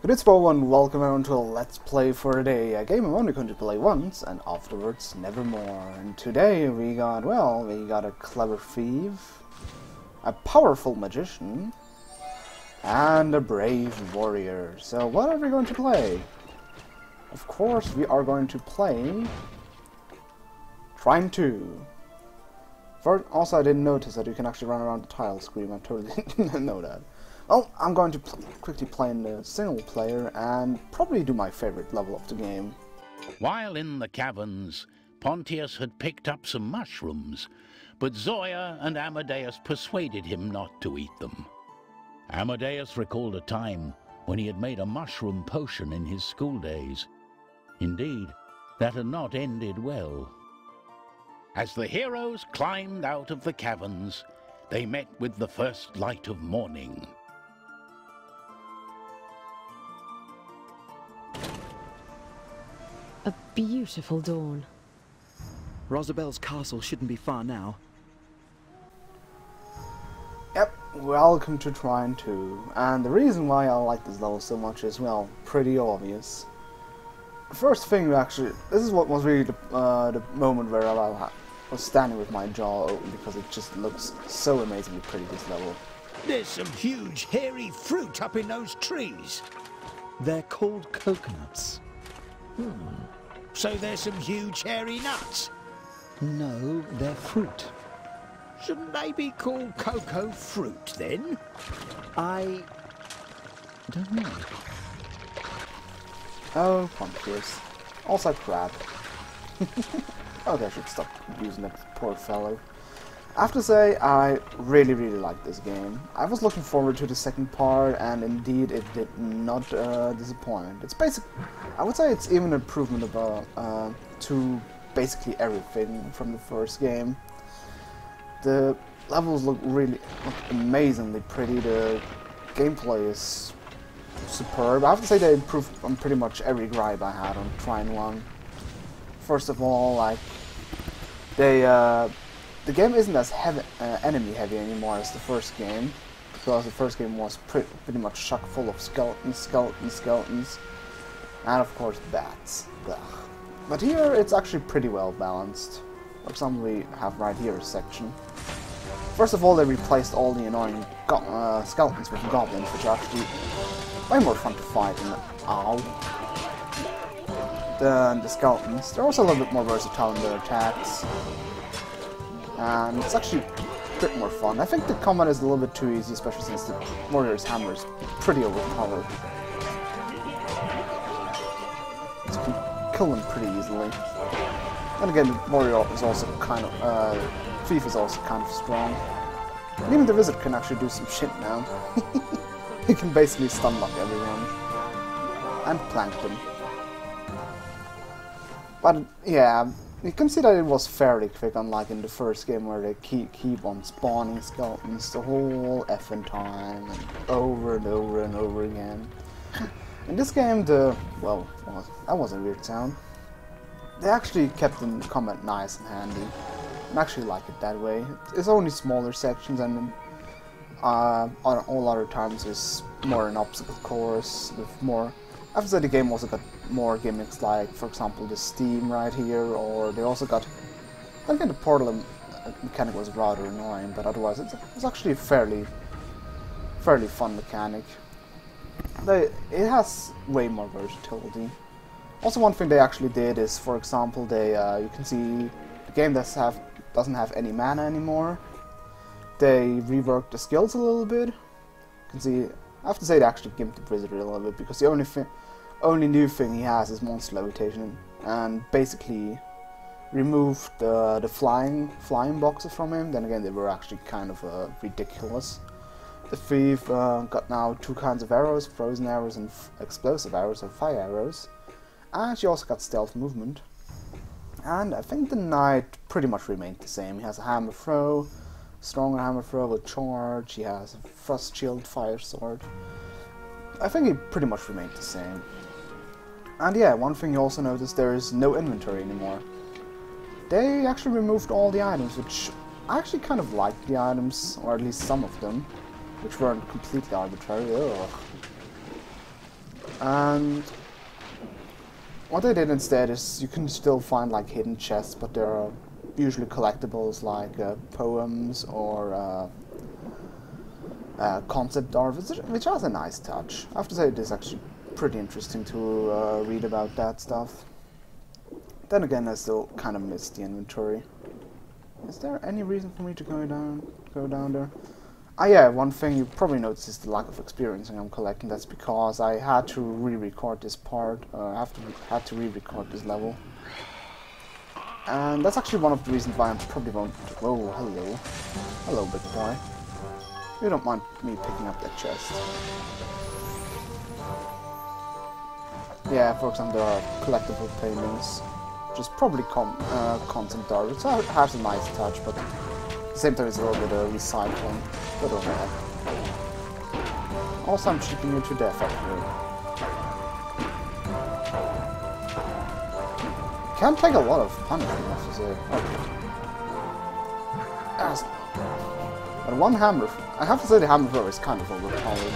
Good Bo and welcome everyone to a Let's Play for today, a game I'm only going to play once and afterwards nevermore. And today we got a clever thief, a powerful magician, and a brave warrior. So what are we going to play? Of course we are going to play Trine 2. First, also I didn't notice that you can actually run around the tile screen. I totally didn't know that. Well, I'm going to quickly play in the single player and probably do my favorite level of the game. While in the caverns, Pontius had picked up some mushrooms, but Zoya and Amadeus persuaded him not to eat them. Amadeus recalled a time when he had made a mushroom potion in his school days. Indeed, that had not ended well. As the heroes climbed out of the caverns, they met with the first light of morning. A beautiful dawn. Rosabelle's castle shouldn't be far now. Yep, welcome to Trine 2. And the reason why I like this level so much is, well, pretty obvious. The first thing actually, this is what was really the moment where I was standing with my jaw open because it just looks so amazingly pretty, this level. There's some huge hairy fruit up in those trees. They're called coconuts. So there's some huge hairy nuts. No, they're fruit. Shouldn't they be called cocoa fruit then? I don't know. Oh, Pontius. Also crap. Okay, I should stop using that poor fellow. I have to say, I really like this game. I was looking forward to the second part, and indeed it did not disappoint. It's basic. I would say it's even an improvement to basically everything from the first game. The levels look amazingly pretty. The gameplay is superb. I have to say they improved on pretty much every gripe I had on Trine 1. First of all, like the game isn't as enemy heavy anymore as the first game, because the first game was pretty much chock full of skeletons, and of course bats. Ugh. But here it's actually pretty well balanced. For example, we have right here a section. First of all, they replaced all the annoying skeletons with goblins, which are actually way more fun to fight than the skeletons. They're also a little bit more versatile in their attacks. And it's actually a bit more fun. I think the combat is a little bit too easy, especially since the warrior's hammer is pretty overpowered. So you can kill them pretty easily. And again, the warrior is also kind of, thief is also kind of strong. And even the wizard can actually do some shit now. He can basically stun lock everyone. And plank them. But yeah, you can see that it was fairly quick, unlike in the first game where they keep on spawning skeletons the whole effing time, and over and over and over again. In this game, that was a weird sound. They actually kept the combat nice and handy. I actually like it that way. It's only smaller sections, and on all other times is more an obstacle course with more. I have to say the game also got more gimmicks, like for example the steam right here, or they also got. Again, the portal mechanic was rather annoying, but otherwise it was actually a fairly fun mechanic. It has way more versatility. Also, one thing they actually did is, for example, you can see the game doesn't have any mana anymore. They reworked the skills a little bit. You can see. I have to say they actually gimped the wizard a little bit, because the only new thing he has is monster levitation, and basically removed the flying boxes from him. Then again, they were actually kind of ridiculous. The thief got now 2 kinds of arrows: frozen arrows and explosive arrows, or fire arrows. And she also got stealth movement. And I think the knight pretty much remained the same. He has a hammer throw, stronger hammer throw with charge. He has a frost shield fire sword. I think he pretty much remained the same. And yeah, one thing you also notice, there is no inventory anymore. They actually removed all the items, which I actually kind of liked the items, or at least some of them, which weren't completely arbitrary. Ugh. And what they did instead is you can still find like hidden chests, but there are usually collectibles like poems or concept art, which has a nice touch. I have to say it is actually pretty interesting to read about that stuff. Then again, I still kind of miss the inventory. Is there any reason for me to go down there? Ah yeah, one thing you probably noticed is the lack of experience I'm collecting. That's because I had to re-record this part. Had to re-record this level, and that's actually one of the reasons why I probably won't. Whoa, hello, big boy. You don't mind me picking up that chest? Yeah, for example, there are collectible paintings, which is probably concept art. It has a nice touch, but at the same time it's a little bit of recycling. But overhead. Also, I'm cheating you to death actually. Can't take a lot of punishment, I have to say. But one hammer, I have to say the hammer throw is kind of overpowered.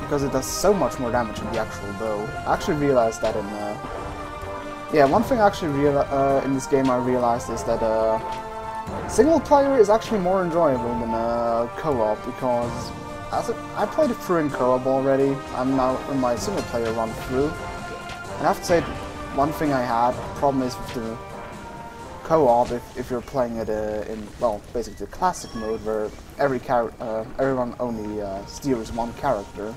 Because it does so much more damage than the actual bow. I actually realized that in... yeah, one thing actually in this game I realized is that single player is actually more enjoyable than co-op, because I played it through in co-op already. I'm now in my single player run through. And I have to say, one thing I had, problem is with the co-op, if you're playing it in, well, basically the classic mode, where everyone only steers one character.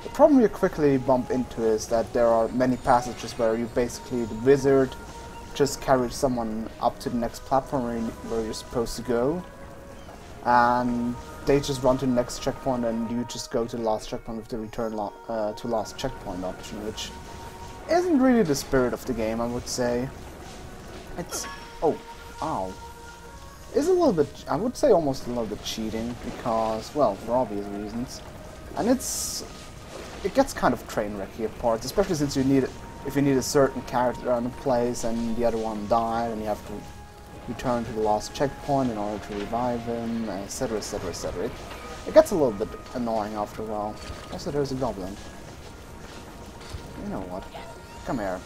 The problem you quickly bump into is that there are many passages where you basically, the wizard just carries someone up to the next platform where you're supposed to go, and they just run to the next checkpoint and you just go to the last checkpoint with the return to last checkpoint option, which isn't really the spirit of the game, I would say. It's... oh, ow. It's a little bit, I would say almost a little bit cheating, because, well, for obvious reasons. And it gets kind of train wrecky at parts, especially since if you need a certain character on a place and the other one died, and you have to return to the last checkpoint in order to revive him, etc, etc, etc. It gets a little bit annoying after a while. Also, there's a goblin. You know what? Come here.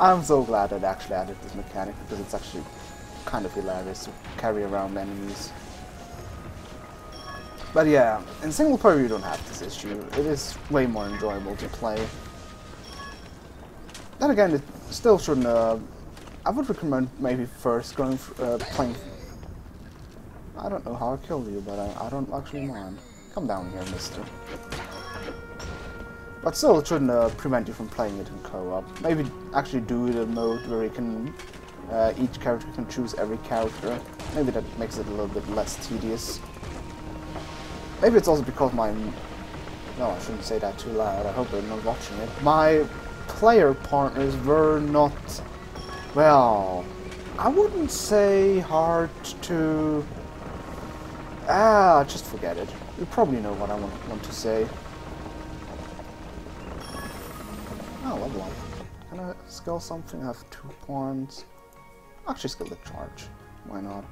I'm so glad that actually added this mechanic, because it's actually kind of hilarious to carry around enemies. But yeah, in single player you don't have this issue. It is way more enjoyable to play. Then again, it still shouldn't... I would recommend maybe first going playing... I don't know how I killed you, but I don't actually mind. Come down here, mister. But still, it shouldn't prevent you from playing it in co-op. Maybe actually do the mode where you can... each character can choose every character. Maybe that makes it a little bit less tedious. Maybe it's also because my... no, I shouldn't say that too loud. I hope they're not watching it. My player partners were not... well... I wouldn't say hard to... just forget it. You probably know what I want to say. Oh, level up. Can I skill something? I have 2 points. Actually, skill the charge. Why not?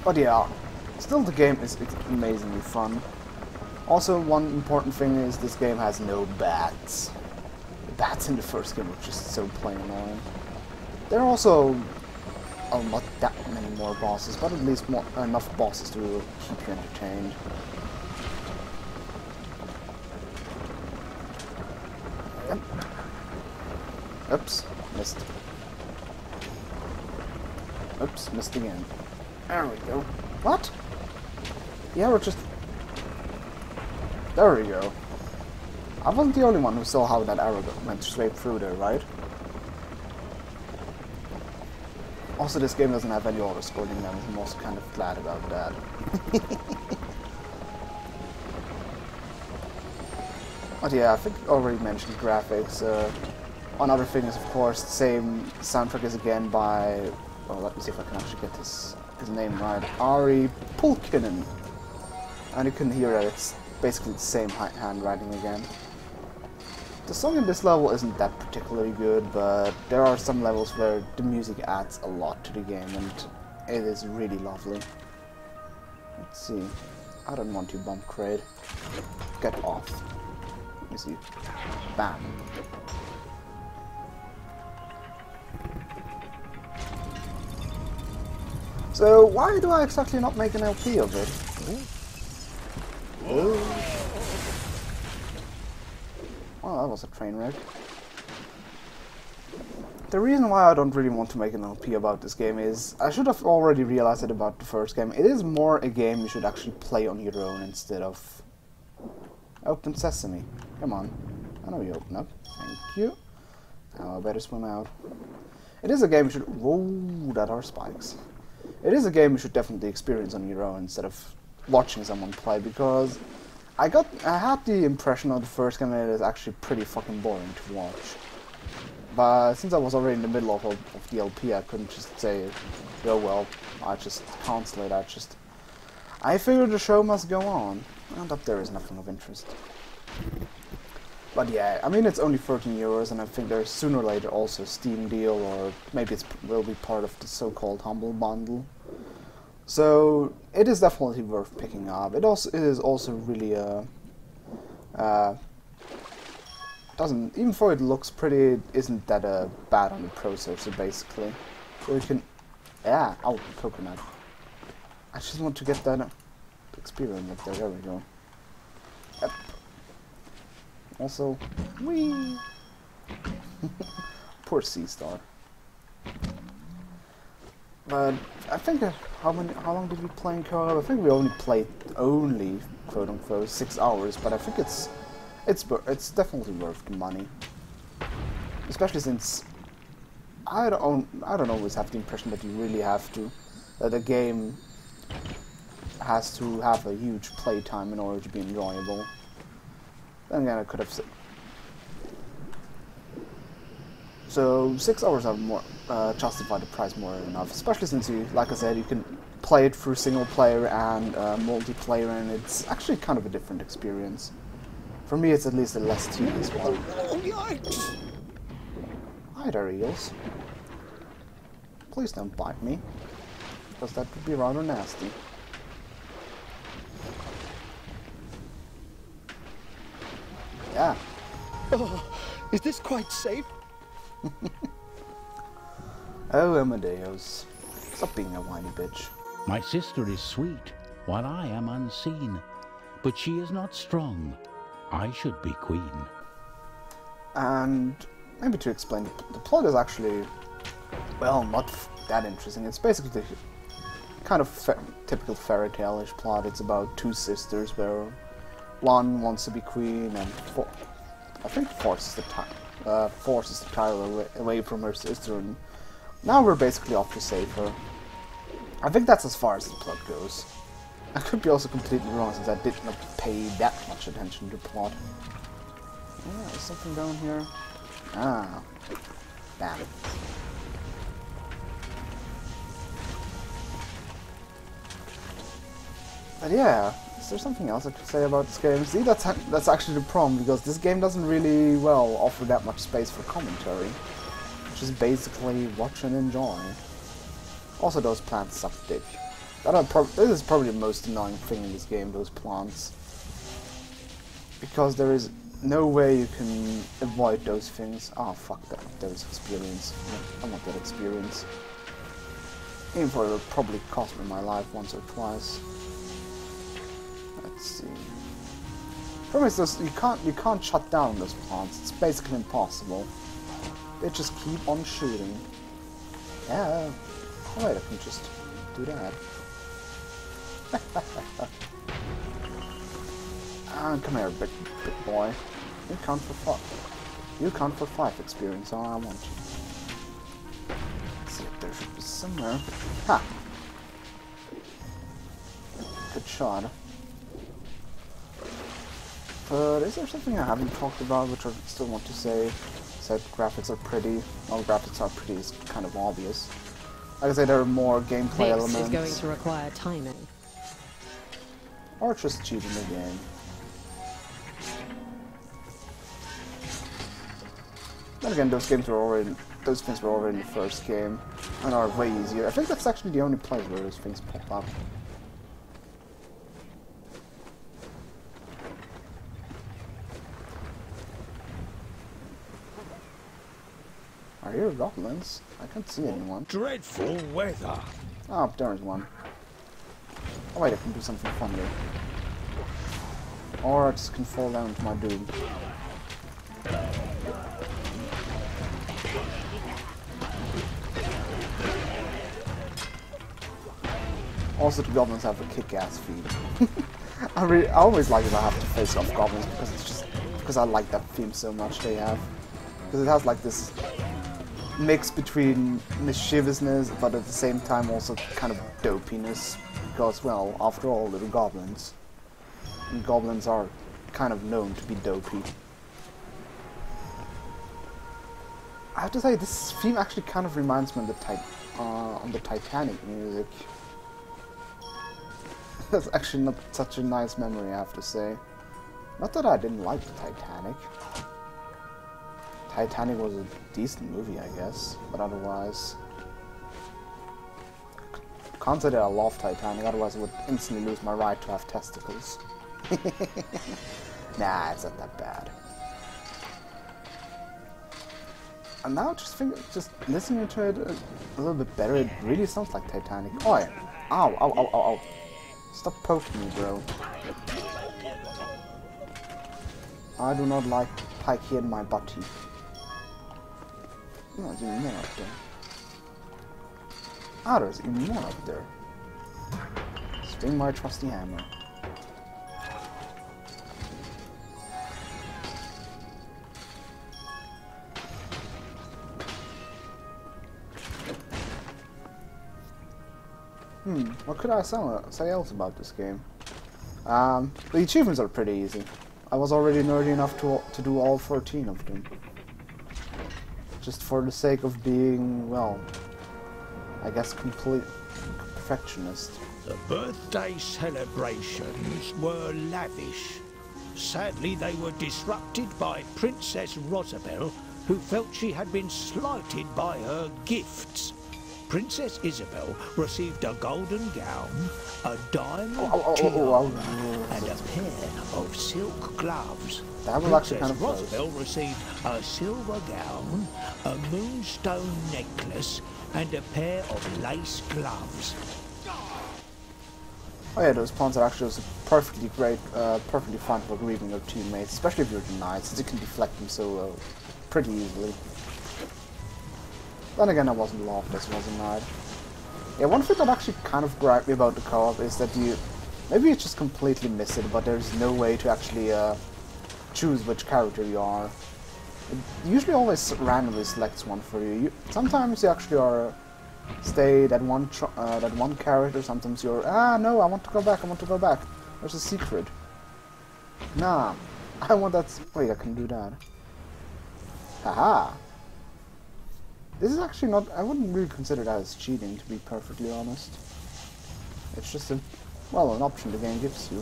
But yeah, still the game is amazingly fun. Also, one important thing is this game has no bats. The bats in the first game were just so plain annoying. There are also not that many more bosses, but at least enough bosses to keep you entertained. Oops, missed. Oops, missed again. There we go. What? Yeah, we're just... there we go. I wasn't the only one who saw how that arrow went straight through there, right? Also, this game doesn't have any auto-scrolling levels. I'm also kind of glad about that. But yeah, I think I already mentioned graphics. One other thing is, of course, the same soundtrack is again by... well, let me see if I can actually get his name right. Ari Pulkkinen. And you can hear that it's basically the same handwriting again. The song in this level isn't that particularly good, but there are some levels where the music adds a lot to the game, and it is really lovely. Let's see. I don't want you, bomb crate. Get off. Let me see. Bam. So why do I exactly not make an LP of it? Ooh. Well, that was a train wreck. The reason why I don't really want to make an LP about this game is I should have already realized it about the first game. It is more a game you should actually play on your own instead of open sesame. Come on. I know you open up. Thank you. Now I better swim out. It is a game you should... Whoa, that are spikes. It is a game you should definitely experience on your own instead of watching someone play, because I had the impression of the first game that it is actually pretty fucking boring to watch. But since I was already in the middle of the LP, I couldn't just say, oh well, I just cancel it. I figured the show must go on, and up there is nothing of interest. But yeah, I mean, it's only 13 euros, and I think there's sooner or later also a Steam deal, or maybe it will be part of the so-called Humble Bundle. So it is definitely worth picking up. It is also really doesn't, even though it looks pretty, it isn't that bad on the processor basically. So you can, yeah, oh, coconut. I just want to get that experience up there. There we go. Yep. Also, whee! Poor Sea Star. But I think how long did we play in co-op? I think we only played quote unquote 6 hours, but I think it's definitely worth the money. Especially since I don't always have the impression that you really have to, that a game has to have a huge playtime in order to be enjoyable. Then again, I could have said. So 6 hours are more justify the price more than enough, especially since you, like I said, you can play it through single player and multiplayer, and it's actually kind of a different experience. For me, it's at least a less tedious one. Oh, yikes! Hi there, eels. Please don't bite me, because that would be rather nasty. Yeah. Oh, is this quite safe? Oh, Amadeus. Stop being a whiny bitch. My sister is sweet, while I am unseen. But she is not strong. I should be queen. And maybe to explain, the plot is actually, well, not that interesting. It's basically the kind of typical fairy tale-ish plot. It's about two sisters where one wants to be queen and I think forces the title away from her sister, and now we're basically off to save her. I think that's as far as the plot goes. I could be also completely wrong since I did not pay that much attention to the plot. Yeah, there's something down here. Ah. Damn it. But yeah, is there something else I could say about this game? See, that's actually the problem, because this game doesn't really, well, offer that much space for commentary. Just basically watch and enjoy. Also, those plants suck dick. This is probably the most annoying thing in this game, those plants. Because there is no way you can avoid those things. Oh, fuck that. There's experience. I want that experience. Even though it will probably cost me my life once or twice. Let's see. Problem is, you can't shut down those plants. It's basically impossible. They just keep on shooting. Yeah. Oh, wait, I can just do that. Come here, big boy. You count for 5. You count for 5 experience. Oh, I want you. Let's see if there should be somewhere. Ha! Good shot. But is there something I haven't talked about which I still want to say? Said graphics are pretty. Well, graphics are pretty is kind of obvious. Like I said, there are more gameplay elements. This is going to require timing. Or just cheating the game. Then again, those things were already in the first game and are way easier. I think that's actually the only place where those things pop up. here goblins? I can't see anyone. Dreadful weather. Oh, there's one. Oh wait, I can do something fun here. Or I just can fall down to my doom. Also, the goblins have a kick-ass feat. I always like it. I have to face off goblins because I like that theme so much they have. Because it has like this mix between mischievousness, but at the same time also kind of dopiness. Because, well, after all, little goblins. And goblins are kind of known to be dopey. I have to say, this theme actually kind of reminds me of the Titanic music. That's actually not such a nice memory, I have to say. Not that I didn't like the Titanic. Titanic was a decent movie, I guess, but otherwise... Can't say that I love Titanic, otherwise I would instantly lose my right to have testicles. Nah, it's not that bad. And now just listening to it a little bit better, it really sounds like Titanic. Oh yeah. Ow, ow, ow, ow, ow. Stop poking me, bro. I do not like pikey in my butty. Oh, there's even more up there. Ah, there's even more up there. Swing my trusty hammer. What could I say else about this game? The achievements are pretty easy. I was already nerdy enough to do all 14 of them. Just for the sake of being, well, I guess complete perfectionist. The birthday celebrations were lavish. Sadly, they were disrupted by Princess Rosabelle, who felt she had been slighted by her gifts. Princess Isabel received a golden gown, a diamond tiara, and a pair of silk gloves. That was actually kind of close. Rosabelle received a silver gown, a moonstone necklace, and a pair of lace gloves. Oh yeah, those pawns are actually perfectly great, perfectly fine for grieving your teammates, especially if you're the knight, since you can deflect them so pretty easily. Then again, I wasn't lawless, I was a knight. Yeah, one thing that actually kind of grabbed me about the co-op is that maybe you just completely miss it, but there's no way to actually choose which character you are. It usually always randomly selects one for you. Sometimes you actually are stay that one character. Sometimes you're no, I want to go back. There's a secret. Nah, I want that. Wait, I can do that. Haha. This is actually not. I wouldn't really consider that as cheating, to be perfectly honest. It's just an option the game gives you.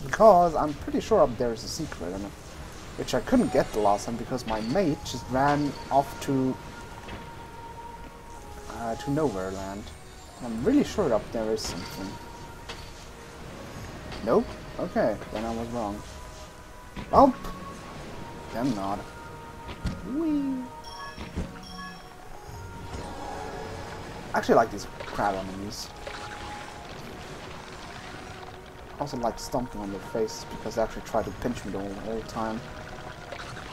Because I'm pretty sure up there is a secret, which I couldn't get the last time because my mate just ran off to nowhere land. I'm really sure up there is something. Nope. Okay, then I was wrong. Oh, then not. Whee. I actually like these crab enemies. I also like stomping on their faces because they actually try to pinch me the whole time.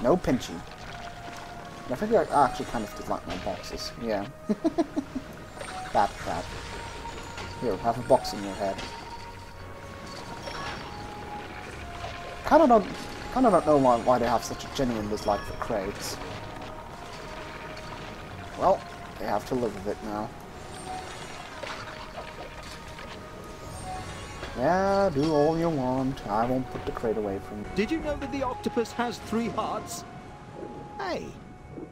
No pinching. I think I actually kind of dislike my boxes. Yeah. Bad crab. Here, have a box in your head. Kinda don't know why they have such a genuine dislike for crates. Well, they have to live with it now. Yeah, do all you want. I won't put the crate away from you. Did you know that the octopus has 3 hearts? Hey,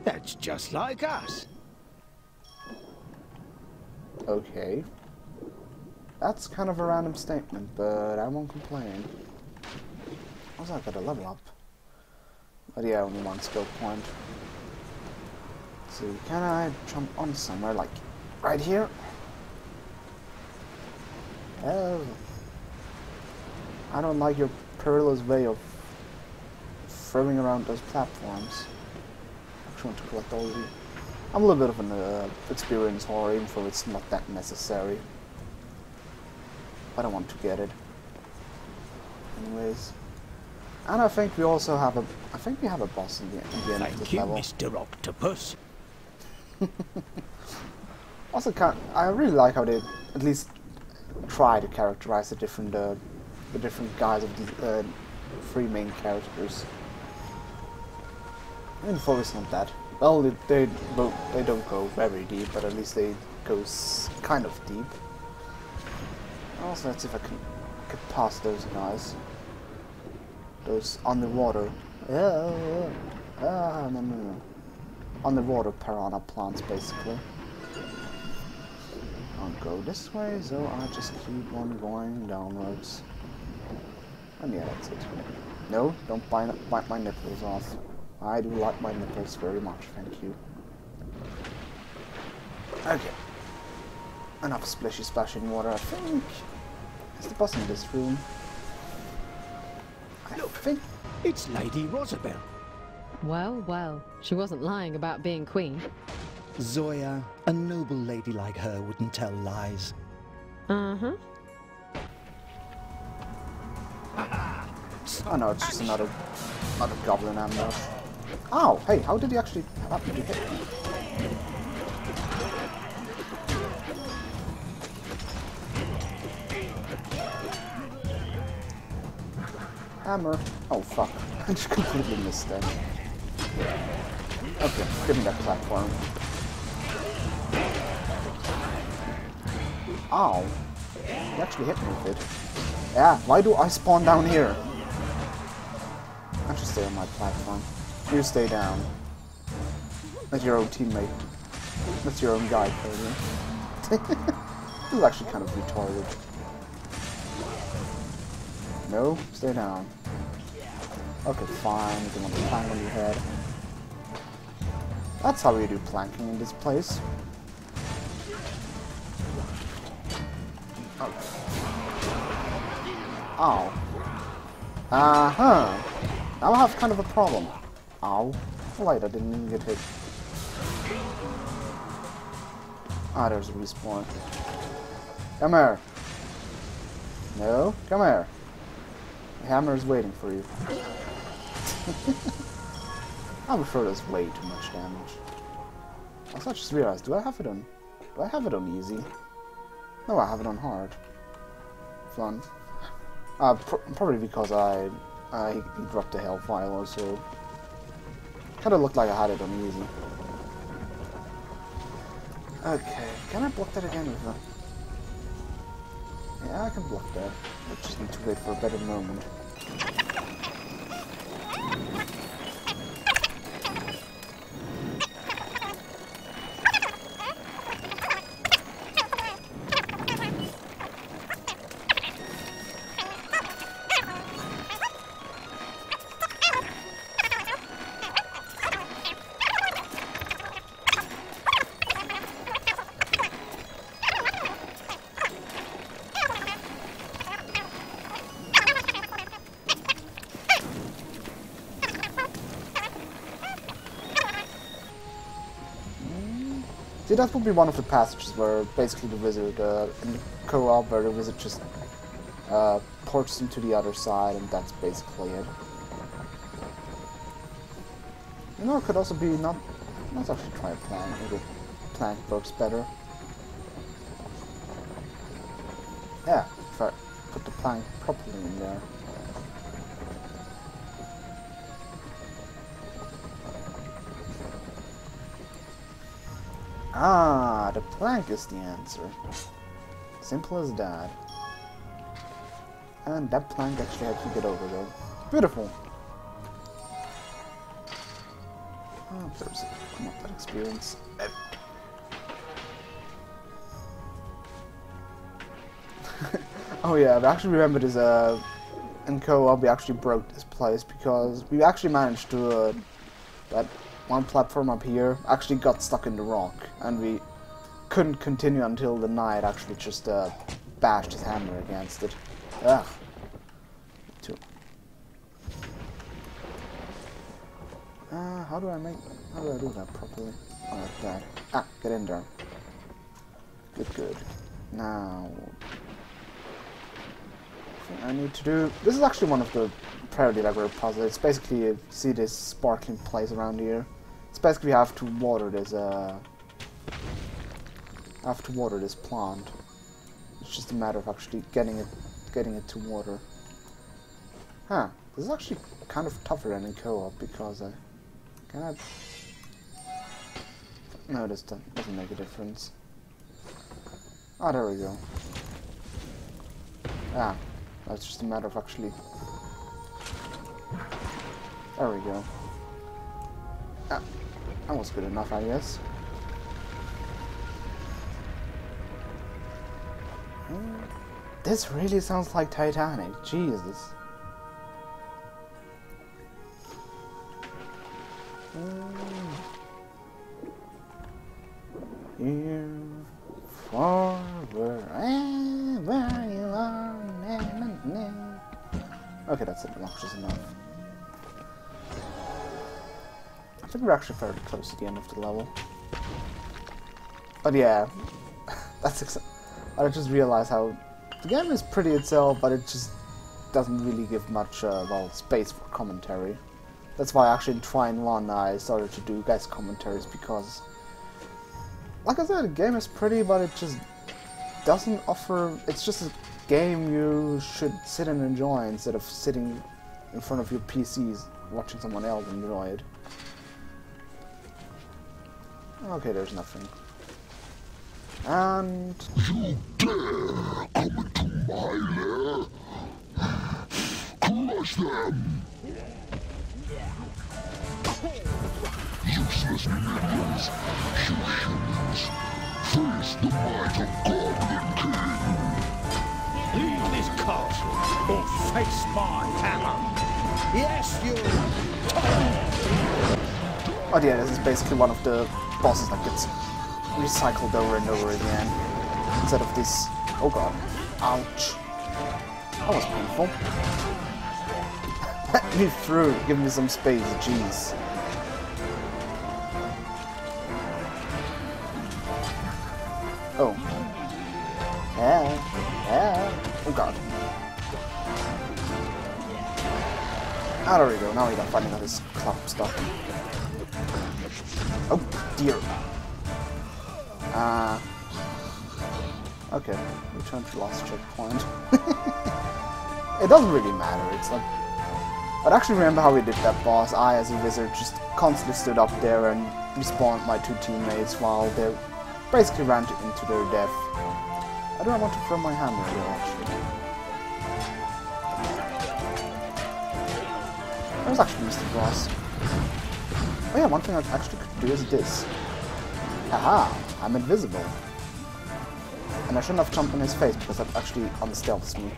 that's just like us. Okay. That's kind of a random statement, but I won't complain. Also, I gotta level up. But yeah, only 1 skill point. So can I jump on somewhere, like right here? Oh. I don't like your perilous way of throwing around those platforms. I actually want to collect all of you. I'm a little bit of an experienced horror info, it's not that necessary. But I want to get it. Anyways. And I think we also have a boss in the end of this level. Thank you, Mr. Octopus. Also, I really like how they at least try to characterize the different guys of the three main characters. Info is not that well. They don't go very deep, but at least they go kind of deep. Also, let's see if I can get past those guys. Those underwater. No. Underwater piranha plants, basically. I'll go this way, so I just keep on going downwards. And yeah, that's it. No, don't bite my nipples off. I do like my nipples very much, thank you. Okay. Enough splishy splashing water, I think. Is the boss in this room? I think It's Lady Rosabel. Well, well, she wasn't lying about being queen. Zoya, a noble lady like her wouldn't tell lies. Uh-huh. oh no, it's just another goblin ammo. Ow! Hey, how did he actually happen to hit me? Hammer. Oh fuck. I just completely missed that. Okay, give me that platform. Ow. He actually hit me with it. Yeah, why do I spawn down here? I should stay on my platform. You stay down. That's your own teammate. That's your own guy, Cody. This is actually kind of retarded. No, stay down. Okay, fine. You want to plank on your head. That's how you do planking in this place. Okay. Ow. Uh-huh. Now I have kind of a problem. Ow. Wait, I didn't even get hit. Ah, there's a respawn. Come here. No, come here. The hammer is waiting for you. I'm sure there's way too much damage. Also, I just realized, do I have it on easy? No, I have it on hard. Fun. Probably because I dropped the Hellfire also. Kinda looked like I had it on easy. Okay, can I block that again with a... Yeah, I can block that. I just need to wait for a better moment. See, that would be one of the passages where basically the wizard, in the co-op, where the wizard just ports him to the other side, and that's basically it. You know, it could also be not... Let's actually try a plank. Maybe plank works better. Yeah, if I put the plank properly in there. Ah, the plank is the answer. Simple as that. And that plank actually helps you get over there. Beautiful. Oh, there's not that experience. Oh yeah, I actually remember this, in co-op we actually broke this place because we actually managed to, that one platform up here actually got stuck in the rock, and we couldn't continue until the knight actually just bashed his hammer against it. Ugh. How do I do that properly? Like that. Ah, get in there. Good, good. Now... I need to do... This is actually one of the priority level puzzles. It's basically, you see this sparkling place around here. It's basically you have to water this, plant. It's just a matter of actually getting it to water. Huh. This is actually kind of tougher than in co-op because I cannot... No, this doesn't make a difference. Ah, there we go. Ah, that's just a matter of actually... There we go. Ah, that was good enough, I guess. This really sounds like Titanic. Jesus. Here, for wherever you are. Okay, that's obnoxious enough. I think we're actually fairly close to the end of the level. But yeah, I just realized how the game is pretty itself, but it just doesn't really give much, well, space for commentary. That's why actually in Trine 1 I started to do guest commentaries, because, like I said, the game is pretty, but it just doesn't offer... It's just a game you should sit and enjoy instead of sitting in front of your PCs watching someone else enjoy it. Okay, there's nothing. And... You dare come into my lair? Crush them! Useless minions, you humans, face the might of Goblin King! Leave this castle or face my hammer! Yes, you... Oh yeah, this is basically one of the bosses that gets recycled over and over again. Instead of this... Oh god. Ouch. That was painful. Let me through. Give me some space. Jeez. Oh. Yeah. Oh god. Ah, there we go. Now we gotta find another club stuff. Oh dear. Okay. Return to last checkpoint. It doesn't really matter. It's like... I actually remember how we did that boss. I, as a wizard, just constantly stood up there and respawned my two teammates while they basically ran into their death. I don't want to throw my hammer though, actually. That was actually Mr. Boss. Oh yeah, one thing I actually could do is this. Haha, I'm invisible. And I shouldn't have jumped in his face because that actually unstealths me.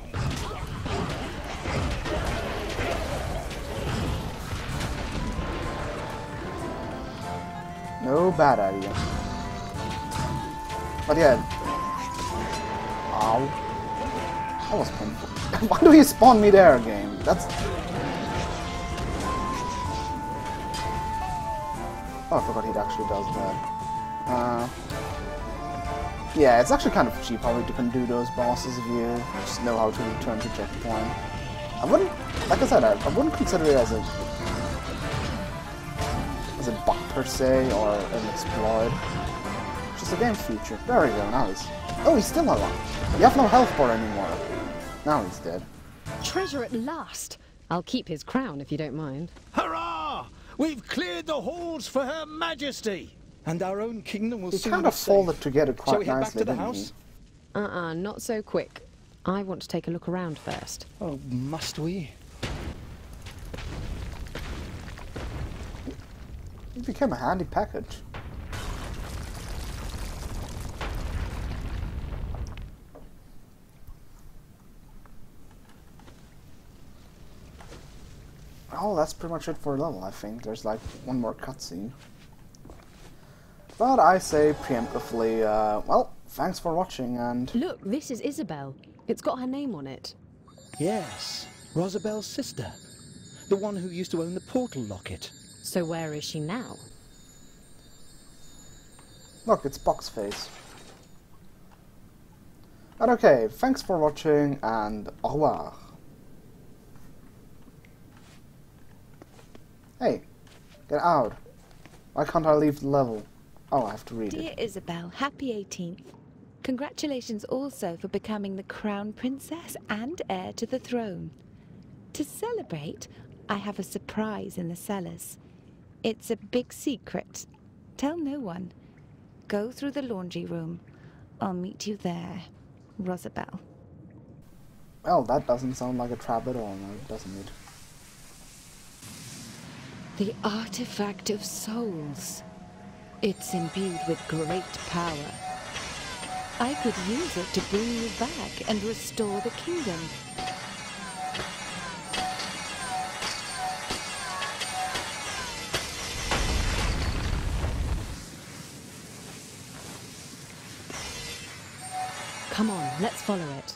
No bad idea. But yeah. Ow. That was painful. Why do you spawn me there, game? That's... Oh, I forgot he actually does that. Yeah, it's actually kind of cheap how you can do those bosses if you just know how to return to checkpoint. I wouldn't, like I said, I wouldn't consider it as a bug per se or an exploit. Just a game feature. There we go. Now he's... Oh, he's still alive. You have no health bar anymore. Now he's dead. Treasure at last! I'll keep his crown if you don't mind. Hurrah! We've cleared the halls for Her Majesty! And our own kingdom will He soon kind be of folded safe. together Shall quite we head back nicely, to the didn't house? Not so quick. I want to take a look around first. Oh, must we? It became a handy package. Oh, that's pretty much it for a level, I think. There's like one more cutscene. But I say preemptively, well, thanks for watching and... Look, this is Isabel. It's got her name on it. Yes, Rosabel's sister. The one who used to own the portal locket. So where is she now? Look, it's Box Face. And okay, thanks for watching, and au revoir. Hey, get out. Why can't I leave the level? Oh, I have to read Dear it. Isabel, happy 18th. Congratulations also for becoming the crown princess and heir to the throne. To celebrate, I have a surprise in the cellars. It's a big secret. Tell no one. Go through the laundry room. I'll meet you there, Rosabelle. Well, that doesn't sound like a trap at all, now, doesn't it? The artifact of souls. It's imbued with great power. I could use it to bring you back and restore the kingdom. Come on, let's follow it.